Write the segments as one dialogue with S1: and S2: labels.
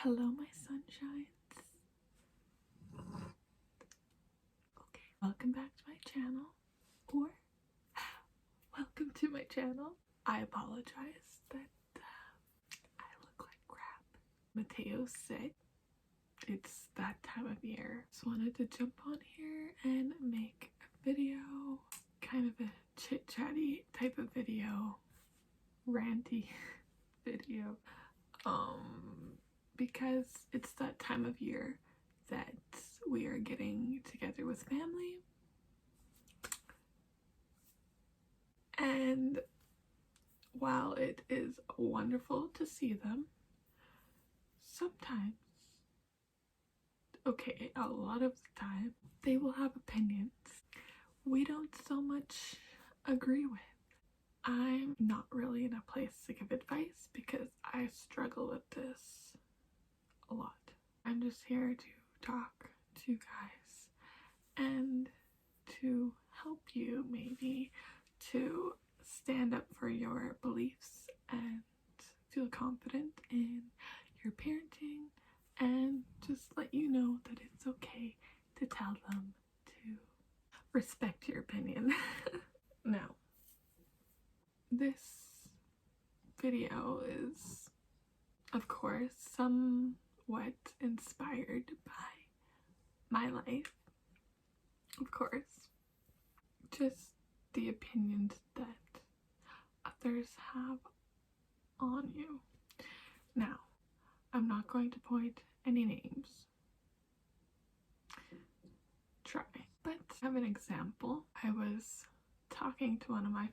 S1: Hello, my sunshines. Okay, welcome back to my channel, or welcome to my channel. I apologize that I look like crap. Mateo's sick. It's that time of year. Just wanted to jump on here and make a video, kind of a chit-chatty type of video, ranty video, because it's that time of year that we are getting together with family, and while it is wonderful to see them, sometimes, okay, a lot of the time, they will have opinions we don't so much agree with. I'm not really in a place to give advice because I struggle with this a lot. I'm just here to talk to you guys and to help you, maybe to stand up for your beliefs and feel confident in your parenting, and just let you know that it's okay to tell them to respect your opinion. Now, this video is, of course, somewhat inspired by my life. Of course, just the opinions that others have on you. Now, I'm not going to point any names. Try. But I have an example. I was talking to one of my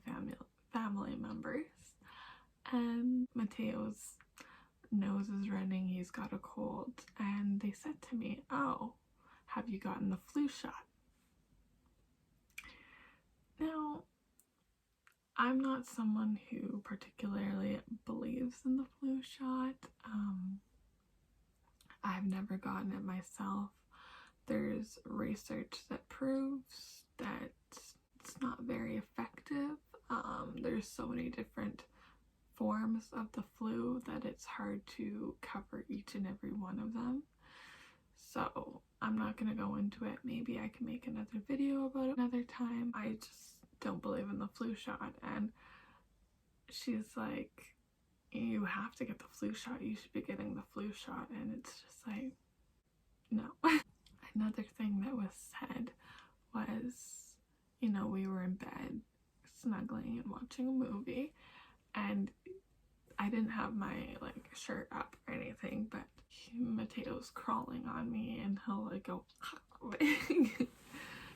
S1: family members, and Mateo's nose is running, he's got a cold, and they said to me, "Oh, have you gotten the flu shot?" Now, I'm not someone who particularly believes in the flu shot. I've never gotten it myself. There's research that proves that it's not very effective. There's so many different forms of the flu that it's hard to cover each and every one of them. So I'm not gonna go into it. Maybe I can make another video about it another time. I just don't believe in the flu shot. And she's like, "You have to get the flu shot. You should be getting the flu shot." And it's just like, no. Another thing that was said was, you know, we were in bed snuggling and watching a movie, and I didn't have my shirt up or anything, but Mateo's crawling on me, and he'll go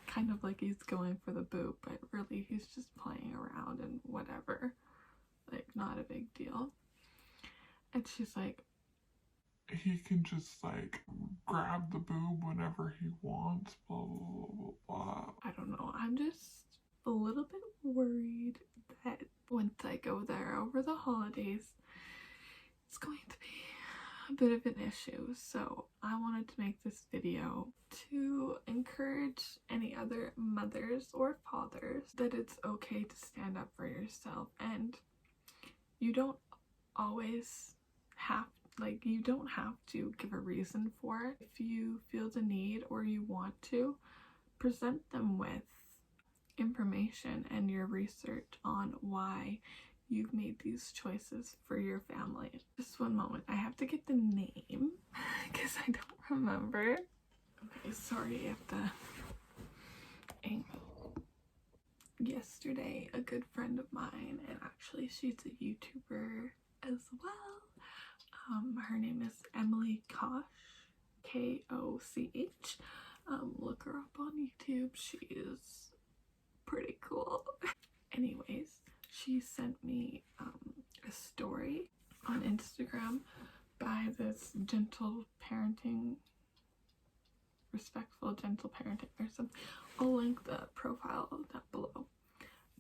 S1: kind of like he's going for the boob, but really he's just playing around and whatever, not a big deal. And she's like,
S2: "He can just grab the boob whenever he wants, blah blah blah blah."
S1: I don't know, I'm just a little bit worried that once I go there over the holidays, it's going to be a bit of an issue. So I wanted to make this video to encourage any other mothers or fathers that it's okay to stand up for yourself, and you don't always have you don't have to give a reason for it. If you feel the need or you want to, present them with information and your research on why you've made these choices for your family. Just one moment, I have to get the name because I don't remember. Okay, sorry if the angle. Yesterday, a good friend of mine, and actually she's a YouTuber as well, her name is Emily Koch, Koch. Look her up on YouTube. She is pretty cool. Anyways, she sent me a story on Instagram by this respectful gentle parenting or something. I'll link the profile down below.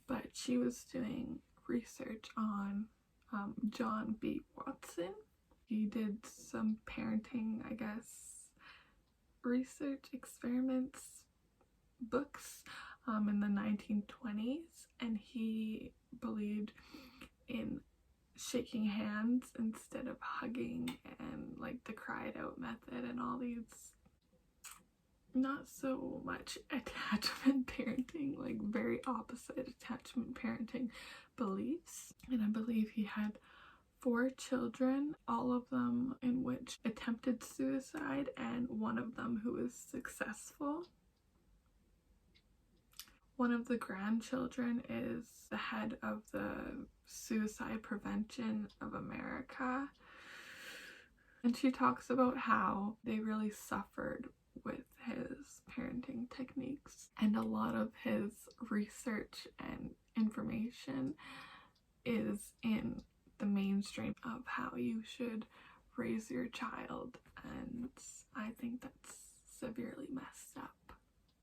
S1: But she was doing research on John B. Watson. He did some parenting, I guess, research experiments, books in the 1920s, and he believed in shaking hands instead of hugging, and like the cried out method, and all these not so much attachment parenting, like very opposite attachment parenting beliefs. And I believe he had 4 children, all of them in which attempted suicide, and one of them who was successful. One of the grandchildren is the head of the Suicide Prevention of America. And she talks about how they really suffered with his parenting techniques. And a lot of his research and information is in the mainstream of how you should raise your child. And I think that's severely messed up.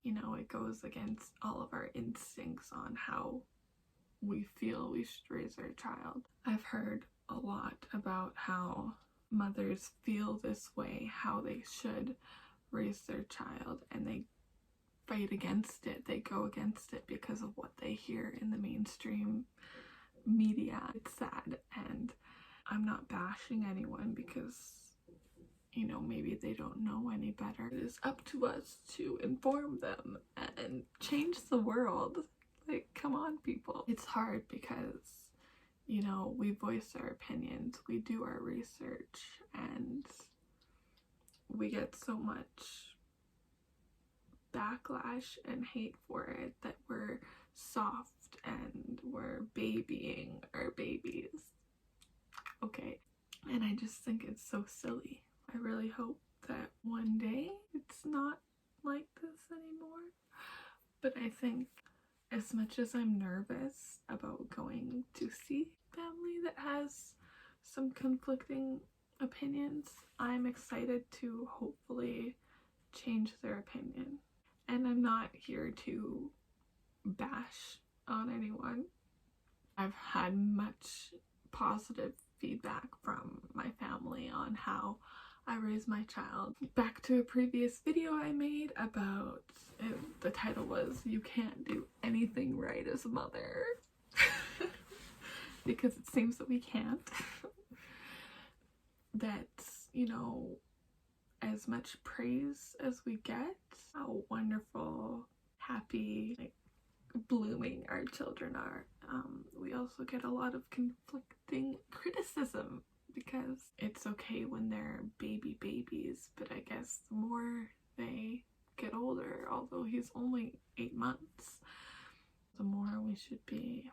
S1: You know, it goes against all of our instincts on how we feel we should raise our child. I've heard a lot about how mothers feel this way, how they should raise their child, and they fight against it. They go against it because of what they hear in the mainstream media. It's sad, and I'm not bashing anyone because, you know, maybe they don't know any better. It is up to us to inform them and change the world. Like, come on, people. It's hard because, you know, we voice our opinions, we do our research, and we get so much backlash and hate for it that we're soft and we're babying our babies. Okay. And I just think it's so silly. I really hope that one day it's not like this anymore. But I think as much as I'm nervous about going to see family that has some conflicting opinions, I'm excited to hopefully change their opinion. And I'm not here to bash on anyone. I've had much positive feedback from my family on how I raise my child. Back to a previous video I made about, the title was "You Can't Do Anything Right as a Mother." Because it seems that we can't. That, you know, as much praise as we get, how wonderful, happy, like, blooming our children are, we also get a lot of conflicting criticism, because it's okay when they're babies, but I guess the more they get older, although he's only 8 months, the more we should be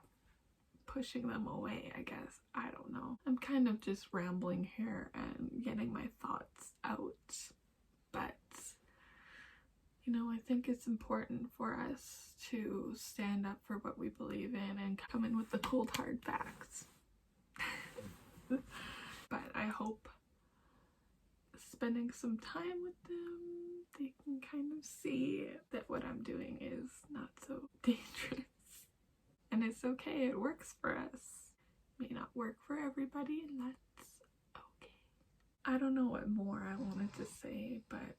S1: pushing them away, I guess. I don't know. I'm kind of just rambling here and getting my thoughts out, but you know, I think it's important for us to stand up for what we believe in and come in with the cold hard facts. But I hope spending some time with them, they can kind of see that what I'm doing is not so dangerous. And it's okay, it works for us. It may not work for everybody, and that's okay. I don't know what more I wanted to say, but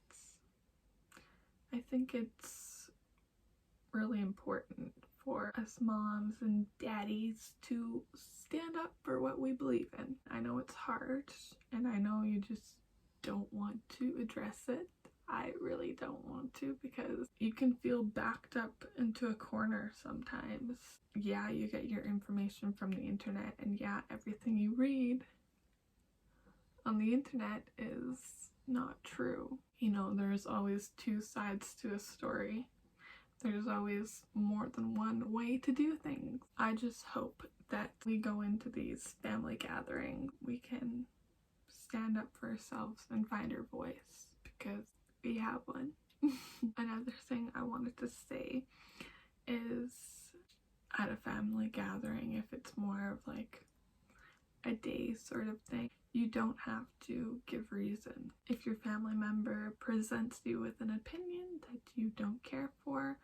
S1: I think it's really important for us moms and daddies to stand up for what we believe in. I know it's hard, and I know you just don't want to address it. I really don't want to, because you can feel backed up into a corner sometimes. Yeah, you get your information from the internet, and yeah, everything you read on the internet is not true. You know, there's always 2 sides to a story. There's always more than one way to do things. I just hope that we go into these family gatherings, we can stand up for ourselves and find our voice, because we have one. Another thing I wanted to say is, at a family gathering, if it's more of like a day sort of thing, you don't have to give reason. If your family member presents you with an opinion that you don't care for,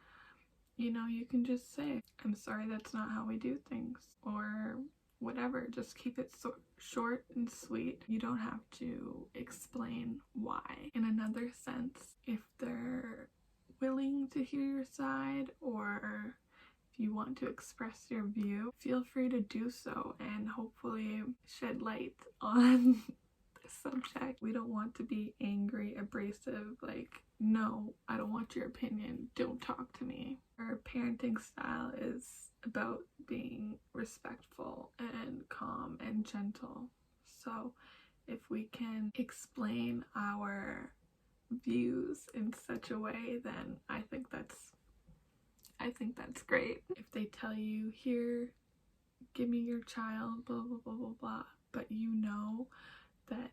S1: you know, you can just say, "I'm sorry, that's not how we do things," or whatever. Just keep it short and sweet. You don't have to explain why. In another sense, if they're willing to hear your side, or If you want to express your view, feel free to do so and hopefully shed light on the subject. We don't want to be angry, abrasive, like, no, I don't want your opinion, don't talk to me. Our parenting style is about being respectful and calm and gentle. So if we can explain our views in such a way, then I think that's great. If they tell you, here, give me your child, blah blah blah blah blah, but you know that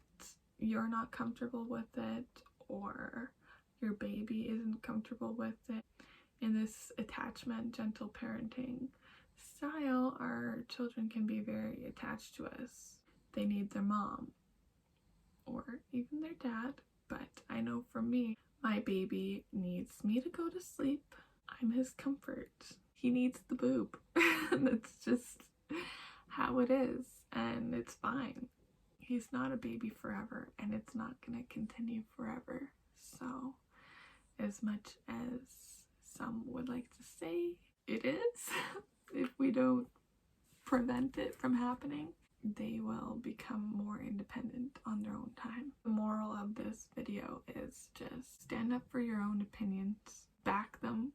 S1: you're not comfortable with it, or your baby isn't comfortable with it, in this attachment, gentle parenting style, our children can be very attached to us. They need their mom or even their dad. But I know for me, my baby needs me to go to sleep. I'm his comfort. He needs the boob. That's just how it is, and it's fine. He's not a baby forever, and it's not gonna continue forever. So, as much as some would like to say it is, if we don't prevent it from happening, they will become more independent on their own time. The moral of this video is just stand up for your own opinions, back them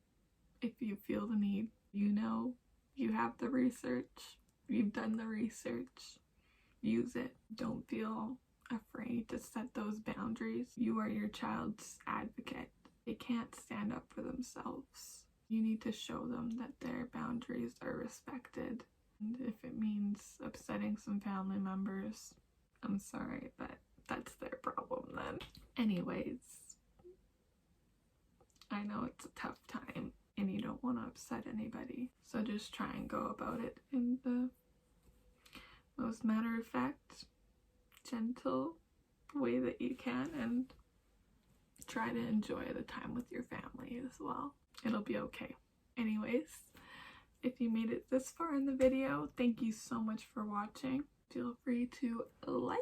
S1: if you feel the need. You know, you have the research, you've done the research, use it. Don't feel afraid to set those boundaries. You are your child's advocate. They can't stand up for themselves. You need to show them that their boundaries are respected. And if it means upsetting some family members, I'm sorry, but that's their problem then. Anyways, I know it's a tough time and you don't want to upset anybody. So just try and go about it in the most matter-of-fact, gentle way that you can, and try to enjoy the time with your family as well. It'll be okay. Anyways, if you made it this far in the video, thank you so much for watching. Feel free to like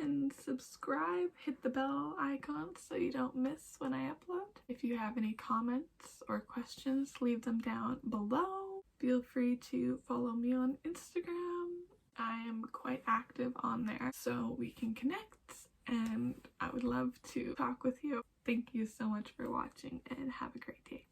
S1: and subscribe, hit the bell icon so you don't miss when I upload. If you have any comments or questions, leave them down below. Feel free to follow me on Instagram. I am quite active on there, so we can connect, and I would love to talk with you. Thank you so much for watching, and have a great day.